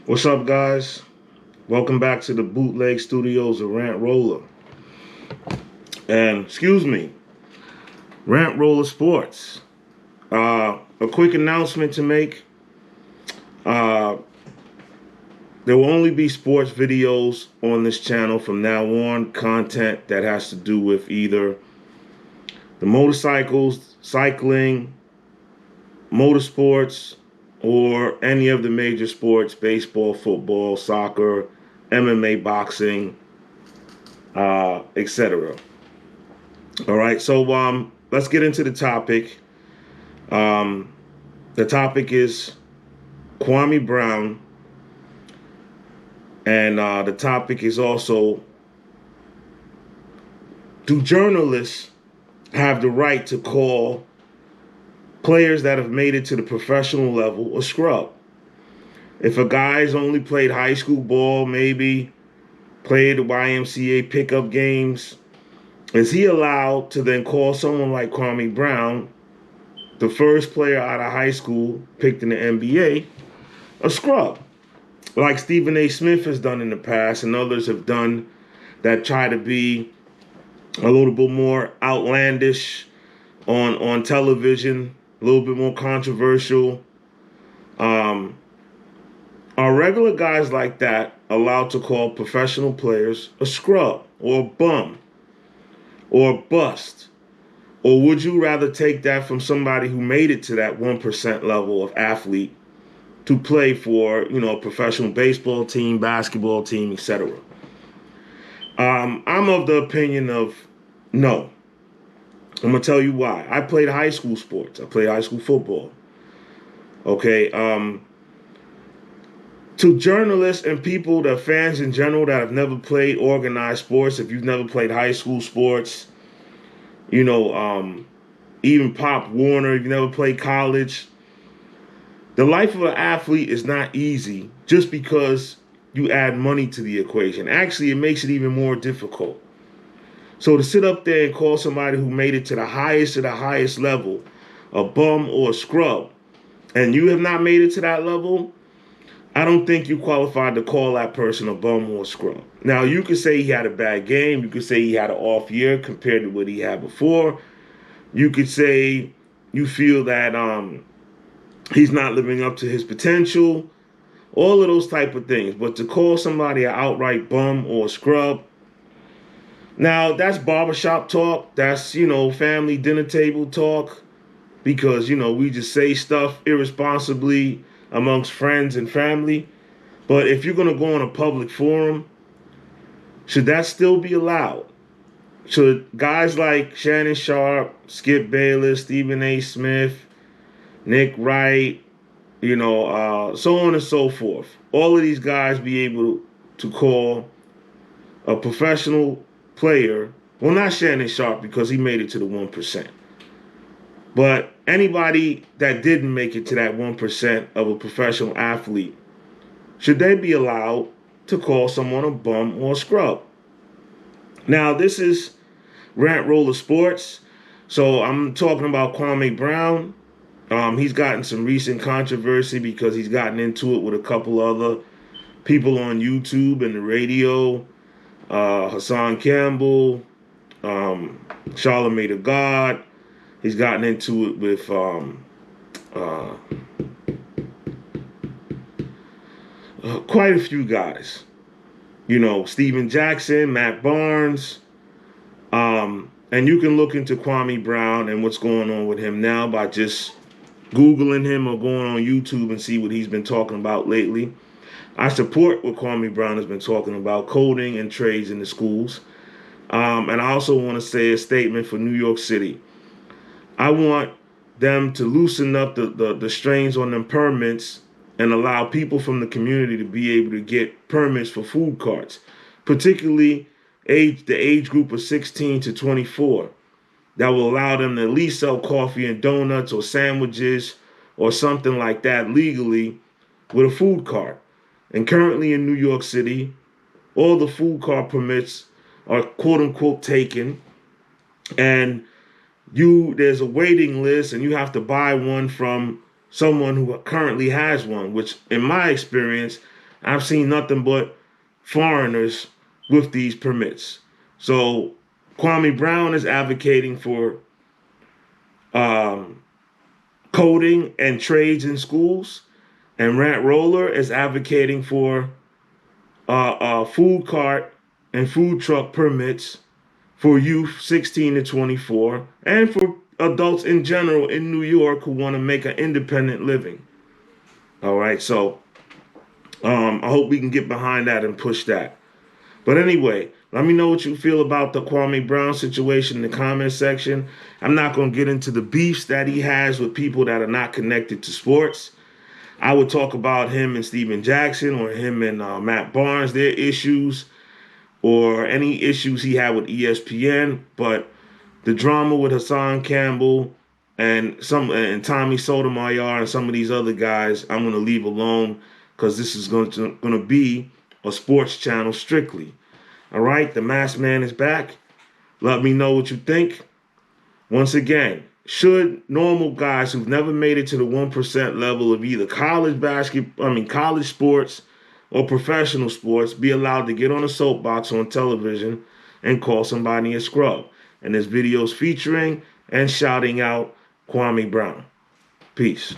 What's up, guys? Welcome back to the Bootleg Studios of Rant Roller. And, excuse me, Rant Roller Sports. A quick announcement to make. Uh, there will only be sports videos on this channel from now on, content that has to do with either the motorcycles, cycling, motorsports, or any of the major sports: baseball, football, soccer, MMA, boxing, etc. All right, so let's get into the topic. Um, the topic is Kwame Brown, and the topic is also: do journalists have the right to call players that have made it to the professional level a scrub? If a guy's only played high school ball, maybe played the YMCA pickup games, is he allowed to then call someone like Kwame Brown, the first player out of high school picked in the NBA, a scrub? Like Stephen A. Smith has done in the past and others have done that try to be a little bit more outlandish on television, a little bit more controversial. Um, are regular guys like that allowed to call professional players a scrub or a bum or a bust? Or would you rather take that from somebody who made it to that 1% level of athlete to play for, a professional baseball team, basketball team, etc.? I'm of the opinion of no. I'm gonna tell you why. I played high school sports. I played high school football. Okay. To journalists and people, that fans in general that have never played organized sports, if you've never played high school sports, you know, even Pop Warner, you've never played college. The life of an athlete is not easy just because you add money to the equation. Actually, it makes it even more difficult. So to sit up there and call somebody who made it to the highest of the highest level a bum or a scrub, and you have not made it to that level, I don't think you qualified to call that person a bum or a scrub. Now, you could say he had a bad game. You could say he had an off year compared to what he had before. You could say you feel that he's not living up to his potential. All of those type of things. But to call somebody an outright bum or a scrub, now that's barbershop talk. That's, family dinner table talk. Because, we just say stuff irresponsibly amongst friends and family. But if you're going to go on a public forum, should that still be allowed? Should guys like Shannon Sharp, Skip Bayless, Stephen A. Smith, Nick Wright, so on and so forth, all of these guys be able to call a professional player, well, not Shannon Sharp because he made it to the 1%, but anybody that didn't make it to that 1% of a professional athlete, should they be allowed to call someone a bum or a scrub? Now, this is Rant Roller Sports, so I'm talking about Kwame Brown. He's gotten some recent controversy because he's gotten into it with a couple other people on YouTube and the radio. Hassan Campbell, Charlamagne the God. He's gotten into it with quite a few guys. Steven Jackson, Matt Barnes. And you can look into Kwame Brown and what's going on with him now by just Googling him or going on YouTube and see what he's been talking about lately. I support what Kwame Brown has been talking about, coding and trades in the schools. And I also want to say a statement for New York City. I want them to loosen up the strains on them permits and allow people from the community to be able to get permits for food carts, particularly the age group of 16 to 24. That will allow them to at least sell coffee and donuts or sandwiches or something like that legally with a food cart. And currently in New York City, all the food cart permits are quote unquote taken, and there's a waiting list and you have to buy one from someone who currently has one, which in my experience, I've seen nothing but foreigners with these permits. So Kwame Brown is advocating for um, coding and trades in schools, and Rant Roller is advocating for food cart and food truck permits for youth 16 to 24 and for adults in general in New York who want to make an independent living. All right, so I hope we can get behind that and push that. But anyway, let me know what you feel about the Kwame Brown situation in the comment section. I'm not going to get into the beefs that he has with people that are not connected to sports. I would talk about him and Steven Jackson, or him and Matt Barnes, their issues, or any issues he had with ESPN. But the drama with Hassan Campbell and Tommy Sotomayor and some of these other guys, I'm going to leave alone, because this is going to be a sports channel strictly. All right, the Masked Man is back. Let me know what you think. Once again, should normal guys who've never made it to the 1% level of either college sports or professional sports be allowed to get on a soapbox on television and call somebody a scrub? And there's videos featuring and shouting out Kwame Brown. Peace.